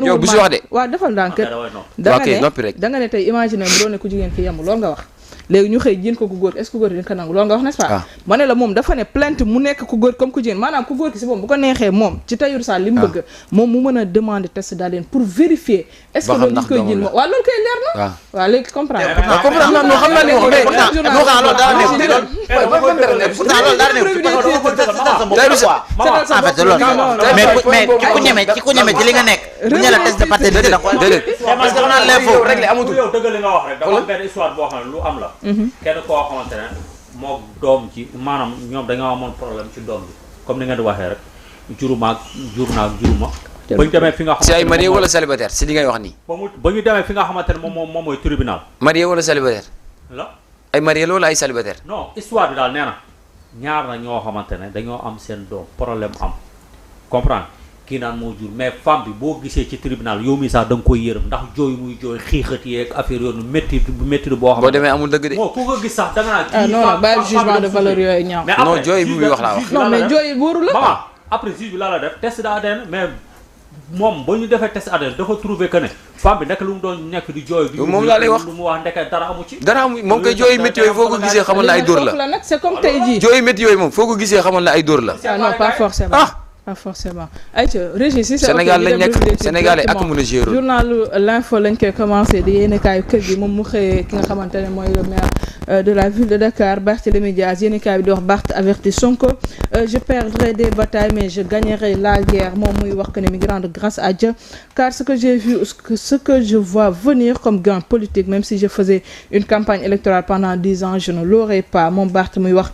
yow bu si wax de. waaw defal ndànk da nga ne tey imaginer mu doon ne ku jigéen ki yemul loolu nga wax léegi ñu xëy jiin ko ku góor est-ce que góor dina ko nangu loolu nga wax n'est-ce pas ma ne la moom dafa ne plainte mu nekk ku góor comme ku jigéen maanaam ku góor ki si moom bu ko neexee moom ci Tahirou Sarr li mu bëgg moom mu mën a demander test d'ADN pour vérifier est-ce que loolu ñu koy jiin moom waaw loolu koy leer na waaw léegi comprendre non xam naa ni loolu daa nekk mais ci ku ñeme ci li nga nekk bu ñu la test de paternité da ko déedéet parce que xanaa l'info rek amatul yow dëgg li nga wax rek dafa am benn histoire boo xam ne lu am la kenn koo xamante ne moo doom ci maanaam ñoom dañoo amoon problème ci doom bi comme ni nga di waxee rek juruma ba ñu demee fi nga xamante si ay marié wala célibataire si li ngay wax nii ba ñu demee fi nga xamante ne moom mooy tribunal marié wala célibataire la ay marié la wala ay célibataire non histoire bi daal nee na ñaar na ñoo xamante ne dañoo am seen doom problème am comprendre kii naan moo jur mais femme bi boo gisee ci tribunal yow mi sax da nga koy yërëm ndax jooy muy jooy xiixat yeeg affaire yoonu métti boo xam boo demee amul dëgg de moo ku ko gis sax da nga naan kii non bàyyi jugement de valeur yooyu ñaaw non jooy bi muy wax laa wax non mais jooy wóoru la maman après juge bi laa la def test d'ADN mais moom ba ñu defee test ADN dafa trouvé que ne femme bi nekk lu mu doon nekk di jooy moom laa lay wax lu mu wax ndeke dara amu ci dara amu moom koy jooy métti yooyu foo ko gisee xamal na ay dóor la nag c'est comme tey jii jooy métti yooyu moom foo ko gisee xamal na ay dóor la non pas forcément pas forcément ayca Régis si Sénégal lañ nekk Sénégalais ak mën a gérer journalu l'info lañ koy commencé di yéenekaayu kër gi moom mu xëyee ki nga xamante ne mooy le maire de la ville de Dakar Barthélémy Dias yéenekaay bi di wax Barth avertit Sonko je perdrai des batailles mais je gagnerai la guerre moom muy wax que ne mi ngi rendre grâce à Dieu car ce que j'ai vu ce que je vois venir comme gain politique même si je faisais une campagne électorale pendant 10 ans je ne l'aurais pas moom Barth muy wax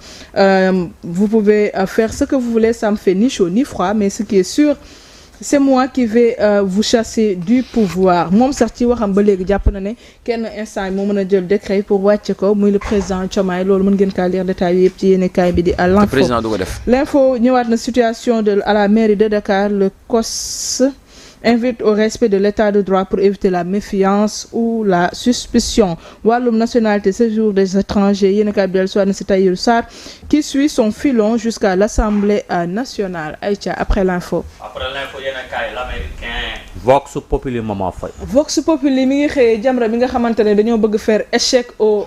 vous pouvez faire ce que vous voulez ça me fait ni chaud ni froid mais ce qui est sûr c'est moi qui vais vous chasser du pouvoir moom sax ci waxam ba léegi jàpp na ne kenn instant moo mën a jël décret pour wàcce ko muy le président Diomaye loolu mën ngeen kaa lire détails yëpp ci yéenekaay bi di à l'info président du ko def l'info ñëwaat na situation de à la mairie de Dakar le COS invite au respect de l'état de droit pour éviter la méfiance ou la suspicion wàllum nationalité séjour des étrangers yéenekaay bi del soit na si Tahirou Sarr qui suit son filon jusqu'à l'Assemblée nationale Aïcha après l'info yéenekaay l'américain Vox Populi Maman Faye Vox Populi mi ngi xëyee Jamra mi nga xamante ne dañoo bëgg faire échec au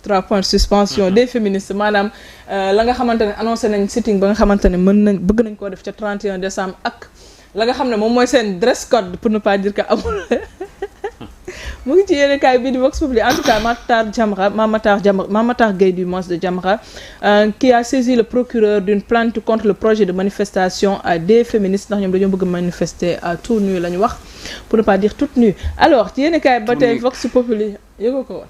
3 points de suspension des féministes maanaam la nga xamante ne annoncé nañ sitting ba nga xamante ne bëgg nañ koo def ca 31 décembre ak la nga xam ne moom mooy seen dress code pour ne pas dire que amul mu ngi ci yéenekaay bii di Vox Populi en tout cas Mamatar Gueye du moins de Jamra qui a saisi le procureur d'une plainte contre le projet de manifestation des féministes ndax ñoom dañoo bëgg manifester tout nu la ñu wax pour ne pas dire toute nue alors ci yéenekaay ba tey Vox Populi yëgoo ko woon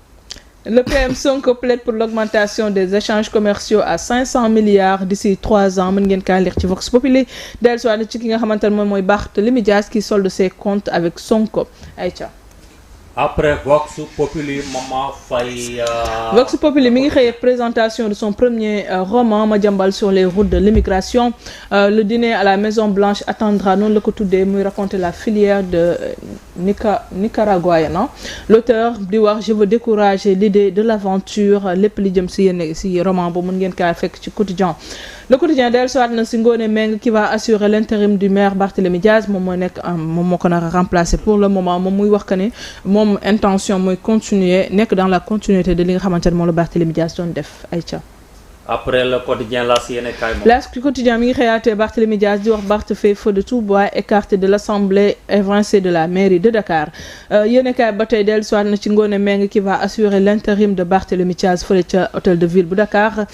le PM Sonko plaide pour l'augmentation des échanges commerciaux à 500 milliards d'ici 3 ans mën ngeen kaa lire ci Vox Populi dellusiwaat ci ki nga xamante ne moom mooy Barthélémy Dias qui solde ses comptes avec Sonko Aïcha après Vox Populi Maman Faye Vox Populi mi ngi xëyee présentation de son premier roman Madiambal sur les routes de l'immigration le dîner à la Maison Blanche attendra noonu la ko tuddee muy raconter la filière de nicaraguayenne non l'auteur di wax je veux décourager l'idée de l'aventure lépp li jëm si yenn si roman boobu mën ngeen kaa fekk ci quotidien le quotidien dellu soit na si Ngoné Meng qui va assurer l'intérim du maire Barthélémy Dias moom moo ko nar a remplacer pour le moment moom muy wax que ne moom intention mooy continuer nekk dans la continuité de li nga xamante ne moom la Barthélémy Dias doon def Aïcha après le quotidien la si yéenekaay moom L'As quotidien mi ngi xëyaatee Barthélémy Dias di wax Barth fait feu de tout bois écarté de l'Assemblée évincé de la mairie de Dakar yéenekaay ba tey dellu soit na ci Ngoné Meng qui va assurer l'intérim de Barthélémy Dias fële ca hôtel de ville bu Dakar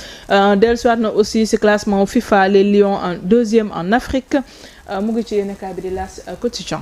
dellu soit na aussi ci classement FIFA les Lions en 2e en Afrique mu ngi ci yéenekaay bi di L'As quotidien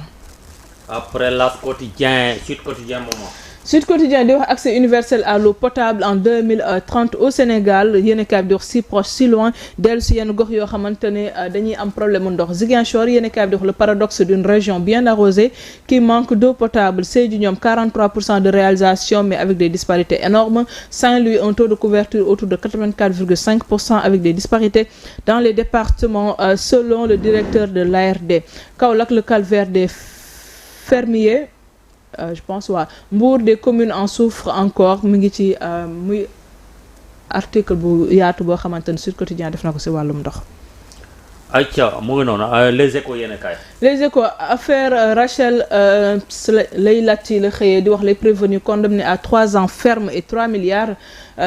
après L'As quotidien Sud Quotidien moment Sud Quotidien di wax accès universel à l'eau potable en 2030 au Sénégal yéenekaay bi di wax si proche si loin dellu si yenn gox yoo xamante ne dañuy am problème ndox Ziguinchor yéenekaay bi di wax le paradoxe d'une région bien arrosée qui manque d'eau potable Sédhiou ñoom 43% de réalisation mais avec des disparités énormes Saint-Louis un taux de couverture autour de 84,5% avec des disparités dans les départements selon le directeur de l'ARD Kaolack le calvaire des fermiers je pense waa Mbour des communes en souffrent encore mu ngi ci muy article bu yaatu boo xamante ne Sud Quotidien def na ko ci wàllum ndox ayca mu ngi noonu les échos yéen kaay. les échos affaire Rachel Leilati la xëyee di wax les prévenus condamnés à 3 ans ferme et 3 milliards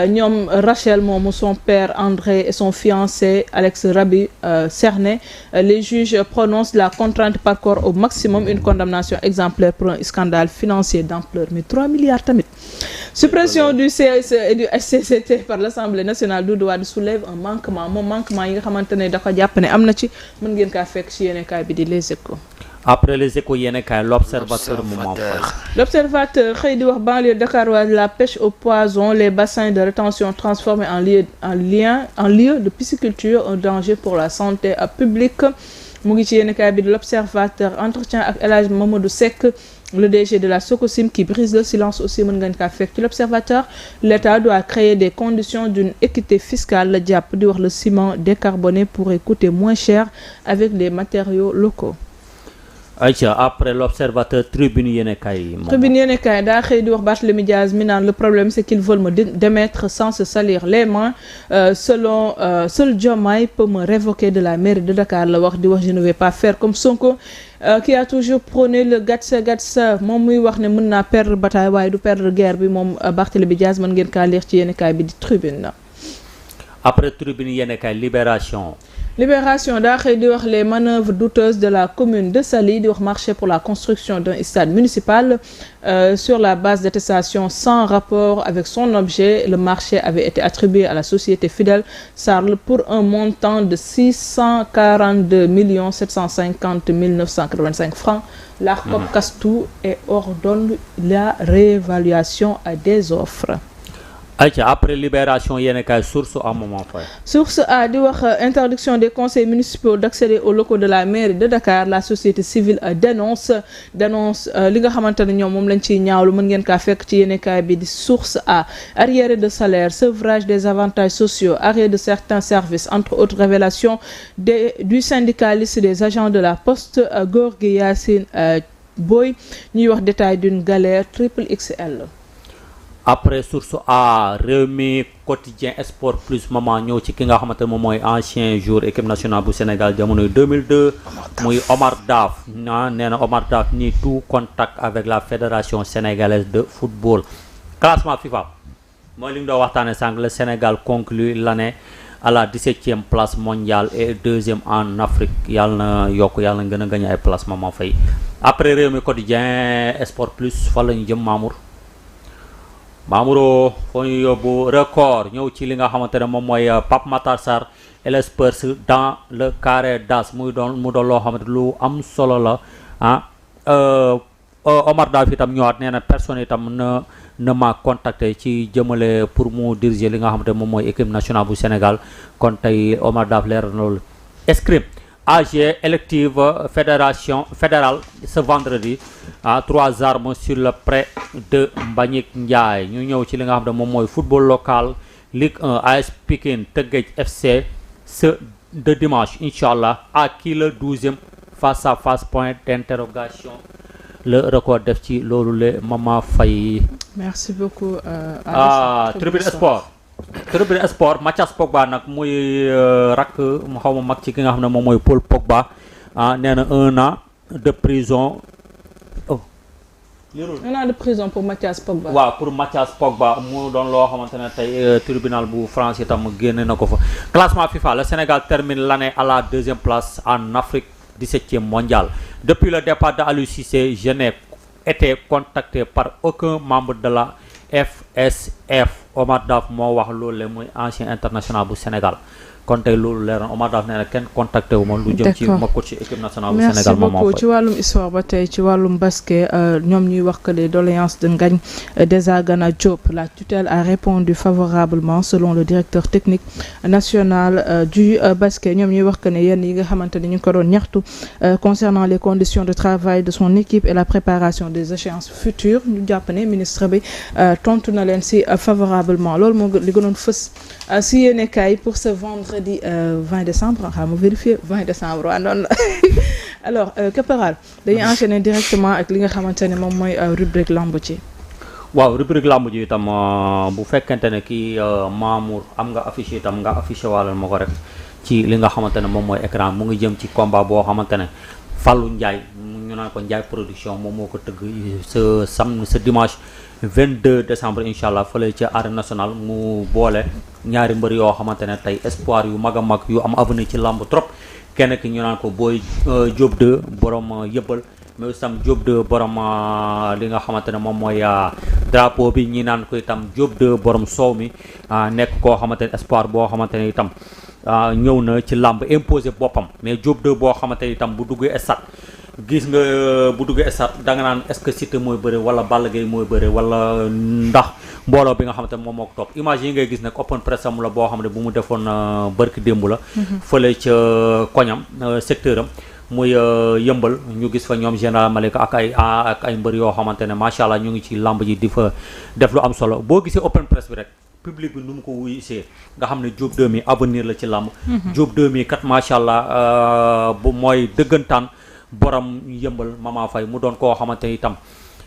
ñoom Rachel moomu son père André et son fiancé Alex Rabi cerné les juges prononcent la contrainte par corps au maximum une condamnation exemplaire pour un scandale financier d'ampleur mais 3 milliards tamit. Suppression du CSE et du HCCT par l'Assemblée nationale Doudou Wade soulève un manquement moom manquement yi nga xamante ne da ko jàpp ne am na ci mën ngeen kaa fekk ci yéenekaay bi di Les Échos. Après les échos yéen kaay l'observateur moment fay. L'observateur xëy di wax banlieue dakaroise la pêche au poison les bassins de rétention transformés en lieu de pisciculture un danger pour la santé publique mu ngi ci yéenekaay bi di l'observateur entretien ak El Hadj Mamadou Seck le DG de la Sococim qui brise le silence aussi mën ngeen kaa fekk ci l'observateur l'État doit créer des conditions d'une équité fiscale la jàpp di wax le ciment décarboné pourrait coûter moins cher avec des matériaux locaux. ayca après l'observateur tribune yéen kaay. tribune yéen kaay daa xëy di wax Barthélémy Diaz mi naan le problème c'est qu'ils veulent me démettre sans se salir les mains seul Diomaye peut me révoquer de la mairie de Dakar la wax di wax je ne vais pas faire comme Sonko qui a toujours prôné le gatsa moom muy wax ne mën naa perdre bataille waaye du perdre guerre bi moom Barthélémy Diaz mën ngeen kaa lire ci yéen kaay bi di tribune. après tribune yéen kaay Libération daa xëy di wax les manœuvres douteuses de la commune de Saly di wax marché pour la construction d'un stade municipal sur la base d'attestation sans rapport avec son objet le marché avait été attribué à la société Fidèle Sarl pour un montant de 642 750 985 francs l'ARCOP casse tout et ordonne la réévaluation des offres. ayca après Libération yéen kaay source à moment fay. Source A di wax interdiction des conseils municipaux d'accéder aux locaux de la mairie de Dakar la société civile dénonce li nga xamante ne ñoom moom lañ ciy ñaawlu mën ngeen kaa fekk ci yéen kaay bi di Source A arriéré de salaire sevrage des avantages sociaux arrêt de certains services entre autres révélations du syndicaliste des agents de la Poste Gorgui Yacine Boy ñuy wax détail d'une galère triple XL. après source A Rewmi quotidien sport plus maman ñëw ci ki nga xamante ne moom mooy ancien joueur équipe nationale bu Sénégal jamonoy 2002 muy Omar Daf nee na Omar Daf ni tout contact avec la fédération sénégalaise de football. classement FIFA mooy li ñu doon waxtaane sànq le Sénégal conclut l'année à la 17e place mondiale et 2e en Afrique yàlla na yokk yàlla na gën a gagné ay place maman fay. après Rewmi quotidien sport plus fa la ñu jëm Mamouro foo ñu yóbbu record ñëw ci li nga xamante ne moom mooy Pape Matar Sarr et les Spurs dans le carré d'as mu doon loo xamante lu am solo la Omar Daf itam ñëwaat nee na personne itam na ma contacté ci jëmale pour mu diriger li nga xamante ne moom mooy équipe nationale bu Sénégal kon tey Omar Daf leer na loolu. Escrime AG élective fédérale ce vendredi 3 armes sur le prêt de Mbagnick Ndiaye ñu ñëw ci li nga xam ne moom mooy football local Ligue 1 AS Pikine Teungueth FC ce de dimanche inchallah à qui le 12e face à face point d'interrogation le record def ci loolu le Mama Faye. Merci beaucoup. Tribune Sport Mathias Pogba nag muy rakk mu xaw ma mag ci ki nga xam ne moom mooy Paul Pogba nee na 1 an de prison. un an de prison pour Mathias Pogba. waaw pour Mathias Pogba mu doon loo xamante ne tey tribunal bu France itam génne na ko fa. classement FIFA le Sénégal termine l'année à la 2e place en Afrique 17e mondial. Depuis le départ de Aliou Cissé je n'ai été contacté par aucun membre de la FSF Omar Daf moo wax loolu la muy ancien international bu Sénégal kon tey loolu leer na Omar Daf nee na kenn contacté wu ma lu jëm ci ma coach équipe nationale bu Sénégal moom moo merci beaucoup ci wàllum histoire ba tey ci wàllum basket ñoom ñuy wax que les doléances de Ngagne Desagana Diop la tutelle a répondu favorablement selon le directeur technique national du basket ñoom ñuy wax que ne yenn yi nga xamante ne ñu ngi ko doon ñaxtu concernant les conditions de travail de son équipe et la préparation des échéances futures ñu jàpp ne ministre bi tontu na leen si favorablement loolu moo li gënoon fës si yéene kaay pour ce vendredi 20 décembre xam nga vérifier 20 décembre waa noonu la alors Caporal dañuy enchaîner directement ak li nga xamante ne moom mooy rubrique lamb ci waaw rubrique lamb ji itam bu fekkente ne kii Mamour am nga affiché itam nga affiché waalal ma ko rek ci li nga xamante ne moom mooy écran mu ngi jëm ci combat boo xamante ne Fallou Ndiaye ñu naan ko Ndiaye production moom moo ko tëgg sa dimanche 22 décembre incha allah fële ca arène nationale mu boole ñaari mbër yoo xamante ne tey espoir yu mag a mag yu am avenir ci lamb trop kenn ki ñu naan ko Boy Diop 2 borom yëbbal mais itam Diop 2 borom li nga xamante ne moom mooy drapeau bi ñi naan ko itam Diop 2 borom soow mi nekk koo xamante ne espoir boo xamante ne itam ñëw na ci làmb imposé boppam mais Diop 2 boo xamante ne itam bu duggee stade gis nga bu duggee stade da nga naan est-ce que Siteu mooy bëre wala Balla Gaye mooy bëre wala ndax mbooloo bi nga xamante ne moom moo ko topp image yi ngay gis nag open press am la boo xam ne bu mu defoon barki démb la fële ca koñam secteur am muy yëmbal ñu gis fa ñoom général Malika ak ay mbër yoo xamante ne macha allah ñu ngi ci lamb ji di fa def lu am solo boo gisee open press bi rek public bi nu mu ko wuyisee nga xam ne Diop 2 mi avenir la ci lamb Diop 2 mi kat macha allah bu mooy dëggantaan borom yëmbal Mama Faye mu doon koo xamante ni itam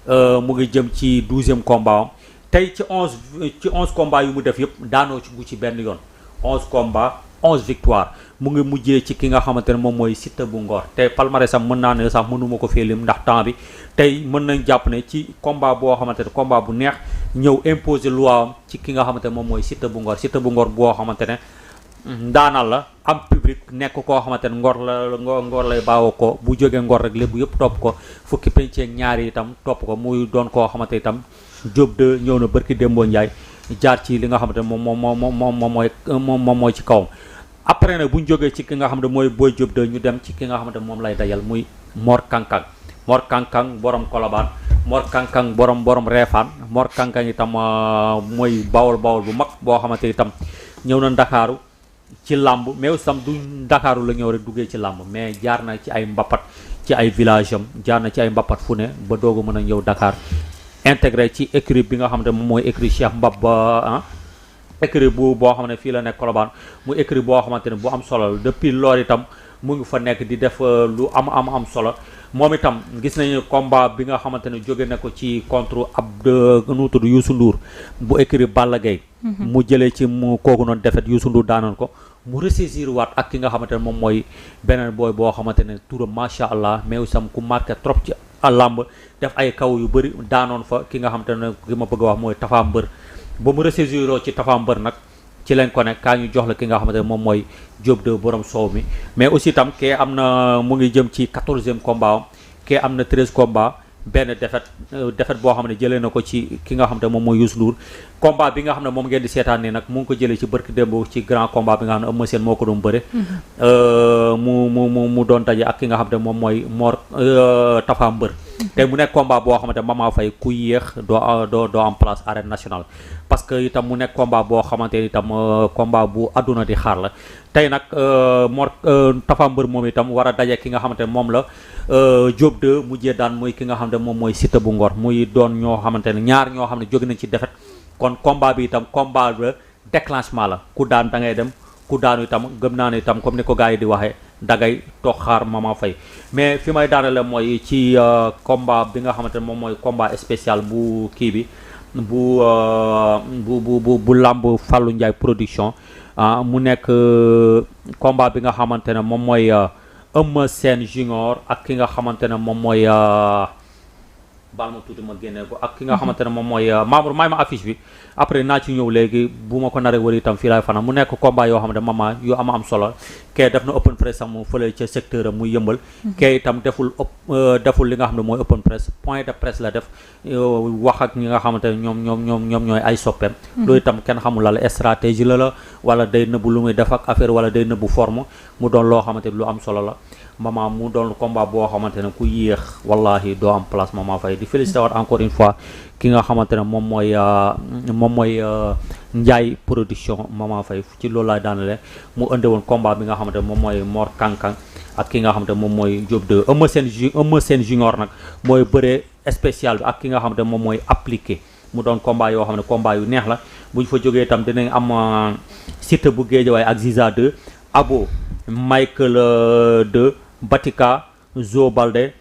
mu ngi jëm ci 12e combat am tey ci 11 combat yu mu def yëpp daanoo ci gu ci benn yoon 11 combat 11 victoire mu ngi mujjee ci ki nga xamante ne moom mooy Siteu bu Ngor te palmarès am mën naa ne sax mënuma ko fee lim ndax temps bi tey mën nañ jàpp ne ci combat boo xamante ne combat bu neex ñëw imposer loi am ci ki nga xamante ne moom mooy Siteu bu Ngor Siteu bu Ngor boo xamante ne ndaanal la am public nekk koo xamante ne ngor lay baawoo ko bu jógee Ngor rek lépp yëpp topp ko fukki penceeg ñaari itam topp ko muy doon koo xamante itam Diop 2 ñëw na barki Dembo Ndiaye jaar ci li nga xamante ne moom mooy ci kawam après nag bu ñu jógee ci ki nga xam ne mooy Boy Diop 2 ñu dem ci ki nga xamante ne moom lay dajal muy Mor Kankang borom Kolobaan Mor Kankang borom Reefaan Mor Kankang itam mooy bawol bu mag boo xamante itam ñëw na Ndakaaru ci làmb mais itam du Ndakaaru la ñëw rek duggee ci làmb mais jaar na ci ay mbappat ci ay village am jaar na ci ay mbappat fu ne ba doog a mën a ñëw Dakar intégré ci écurie bi nga xam ne moom mooy écurie Cheikh Mbaba écurie boo xam ne fii la nekk Colobane mu écurie boo xamante ne bu am solo la depuis loolu itam mu ngi fa nekk di def lu am solo moom itam gis nañu combat bi nga xamante ne jóge na ko ci contre nu tudd Youssou Ndour bu écurie Balla Gaye mu jëlee ci mu kooku noonu defet Youssou Ndour daanoon ko mu ressaisir waat ak ki nga xamante ne moom mooy beneen booy boo xamante ne turam macha allah mais itam ku marqué trop ci làmb def ay kaw yu bëri daanoon fa ki nga xamante ne ki ma bëgg a wax mooy Tafa Mbër ba mu ressaisiroo ci Tafa Mbër nag ci lañ ko ne kaa ñu jox la ki nga xamante ne moom mooy Diop 2 borom soow mi mais aussi itam kee am na mu ngi jëm ci 14e combat am kee am na 13 combat benn défaite boo xam ne jëlee na ko ci ki nga xam ne moom mooy Youssou Ndour combat bi nga xam ne moom ngeen di seetaan nii nag mu ngi ko jëlee ci barki démb ci grand combat bi nga xam ne Eumeu Sène moo ko doon bëre mu doon daje ak ki nga xam ne moom mooy Mor Tafa Mbër tey mu nekk combat boo xamante Mama Faye ku yéex doo am place arène nationale parce que itam mu nekk combat boo xamante itam combat bu àdduna di xaar la tey nag Mor Tafa Mbër moom itam war a daje ki nga xamante ne moom la Diop 2 mujjee daan muy ki nga xam ne moom mooy Siteu bu Ngor muy doon ñoo xamante ne ñaar ñoo xam ne jóge nañ ci defet kon combat bi itam combat de déclenchement la ku daan da ngay dem ku daanu itam gëm naa ne itam comme ni ko gars yi di waxee dangay toog xaar Mama Faye mais fi may daanale mooy ci combat bi nga xamante ne moom mooy combat spécial bu kii bi bu làmb Fallou Ndiaye production mu nekk combat bi nga xamante ne moom mooy Eumeu Sène Junior ak ki nga xamante ne moom mooy baal ma tuuti ma génne ko ak ki nga xamante ne moom mooy membre may ma affiche bi après naa ci ñëw léegi bu ma ko naree wër itam fii laay fanaan mu nekk combat yoo xam ne mama yu am solo kee def na open press am fële ca secteur am muy yëmbal kee itam deful li nga xam ne mooy open press point de presse la def wax ak ñi nga xamante ne ñoom ñooy ay soppeem loolu itam kenn xamul la stratégie la wala day nëbbu lu muy def ak affaire wala day nëbbu forme mu doon loo xamante ne lu am solo la mama mu doon combat boo xamante ne ku yéex wallahi doo am place Mama Faye di félicité waat encore une fois ki nga xamante ne moom mooy Ndiaye production Mama Faye ci loolu laay daanale mu ënde woon combat bi nga xamante ne moom mooy Mor Kankang ak ki nga xamante ne moom mooy Diop 2 Eumeu Sène Junior nag mooy bëree spécial bi ak ki nga xamante ne moom mooy appliqué mu doon combat yoo xam ne combat yu neex la bu ñu fa jógee itam dinañ am Siteu bu Guédiawaye ak Ziza 2 Abo Michael 2 Batika Zo Balde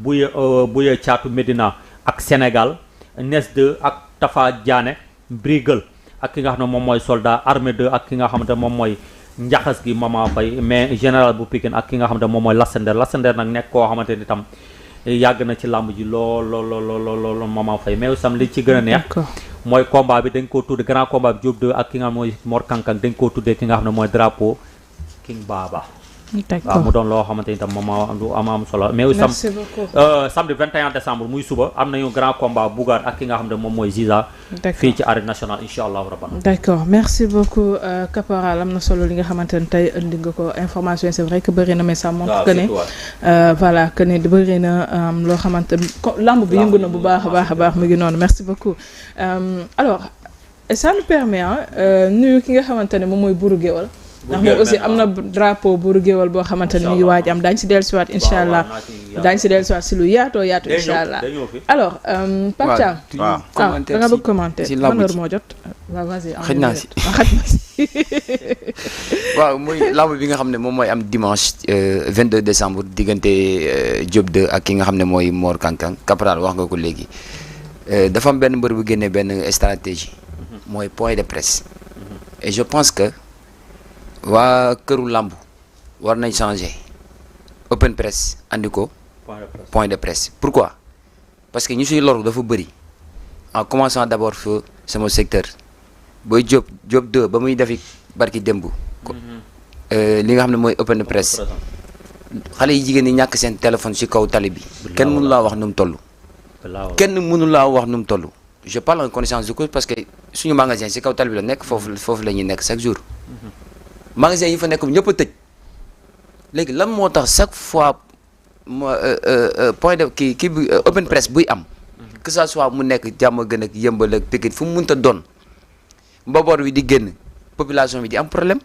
Buya Caatu Medina ak Sénégal Nes 2 ak Tafa Diané Brigal ak ki nga xam ne moom mooy soldat armée 2 ak ki nga xamante ne moom mooy njaxas gi Mama Faye mais général bu Pikine ak ki nga xamante moom mooy Lassender nag nekk koo xamante ni tam yàgg na ci làmb ji lool Mama Faye mais sam li ci gën a neex mooy combat bi dañ koo tudde grand combat bi Diop 2 ak ki nga xam mooy Mor Kankang dañ koo tuddee ki nga xam ne mooy drapeau King Baba waaw mu doon loo xamante ni tam moom du am solo mais sam samedi 21 décembre muy suba am nañu grand combat Bougar ak ki nga xam ne moom mooy Ziza fii ci arène nationale incha allahu rabbi d'accord merci beaucoup caporal am na solo li nga xamante ne tey indi nga ko information c'est vrai que bëri na mais ça montre que ne voilà que ne bëri na loo xamante lamb bi yëngu na bu baax a baax mu ngi noonu merci beaucoup alors ça nous permet nuyu ki nga xamante ne moom mooy Bourou Guéweul ndax moom aussi am na drapeau Bourou Guéweul boo xamante ne mi ngi waaj am daañu si dellusiwaat incha allah daañu si dellusiwaat si lu yaatu incha allah alors Pape Thiam da nga bëgg commenter ban heure moo jot waaw vas-y xëj naa si waaw muy lamb bi nga xam ne moom mooy am dimanche 22 décembre diggante Diop 2 ak ki nga xam ne mooy Mor Kankang Caporal wax nga ko léegi dafa am benn mbër bu génnee benn stratégie mooy point de presse et je pense que waa këru làmb war nañ changer open press andi ko point de presse pourquoi parce que ñu siy loru dafa bëri en commençant d'abord fa sama secteur booy Diop 2 ba muy defi barki démb li nga xam ne mooy open press xale yi jigéen ñi ñàkk seen téléphone ci kaw tali bi kenn mënu laa wax nu mu toll je parle en connaissance de cause parce que suñu magasin ci kaw tali bi la nekk foofu la ñuy nekk chaque jour magasin yi fa nekk ñëpp a tëj léegi lan moo tax chaque fois point de kii bi open press buy am que ça soit mu nekk jàmm gën ak yëmbal ak Pikine fu mu mënta doon mbaboor bi di génn population bi di am problème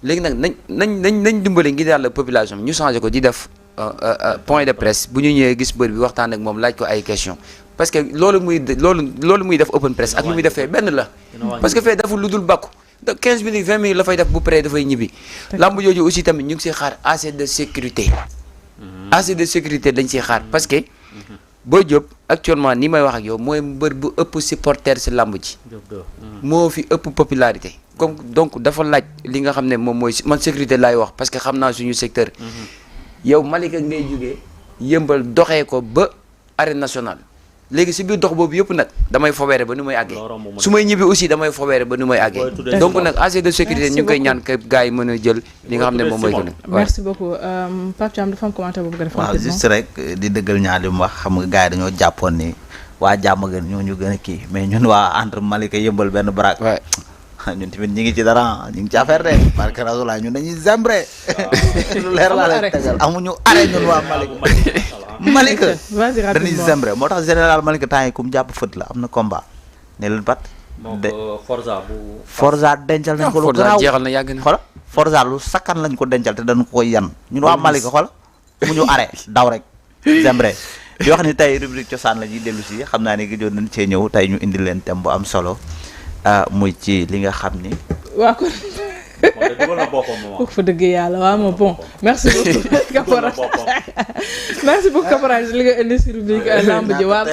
léegi nag nañ dimbale ngir yàlla population bi ñu changé ko di def point de presse bu ñu ñëwee gis bër bi waxtaan ak moom laaj ko ay question parce que loolu muy def open press ak lu muy defee benn la parce que fee dafa lu dul bàkku 15 minutes 20 minutes la fay def bu paree dafay ñibbi lamb jooju aussi tamit ñu ngi siy xaar assez de sécurité dañ siy xaar parce que Boy Diop actuellement ni may wax ak yow mooy mbër bu ëpp supporter si lamb ji moo fi ëpp popularité comme donc dafa laaj li nga xam ne moom mooy man sécurité laay wax parce que xam naa suñu secteur yow Malika ngay jógee yëmbal doxee ko ba arène nationale léegi si biir dox boobu yëpp nag damay fobeere ba nu may àggee su may ñibbi aussi damay fobeere ba nu may àggee donc nag assez de sécurité ñu ngi koy ñaan que gars yi mën a jël li nga xam ne moom mooy gën a merci beaucoup Pape Thiam dafa am commentaire boobu nga def waaw juste rek di dëggal ñaar li mu wax xam nga gars yi dañoo jàppoon ni waa jàmm gën ñoo ñu gën a kii mais ñun waa entre Malika yëmbal benn baraak ñun tamit ñi ngi ci dara ñu ngi ci affaire de parce que rasulaa ñun dañuy zembre lu leer laa leen tegal amuñu arrêt ñun waa Malika dañuy zembre moo tax général Malika temps yi ku mu jàpp fët la am na combat ne leen pat Forza dencal nañ ko lu garaaw jeexal na yàgg na xola Forza lu sakkan lañ ko dencal te dañ ko yan ñun waa Malika xola mu ñu arrêt daw rek zembre di wax ni tey rubrique cosaan la ñuy dellu si xam naa ni gëjoon nañ cee ñëw tey ñu indi leen thème bu am solo muy ci li nga xam ni waa kon kooku fa dëgg yàlla waaw moom bon merci beaucoup Caporal merci beaucoup Caporal li nga indi si rubrique lamb ji waaw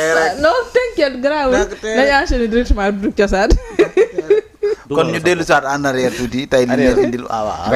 non t'inquiète grave nañu enchaîner directement rubrique cosaan kon ñu dellu si waat en arrière tuuti tey li ñu indil waaw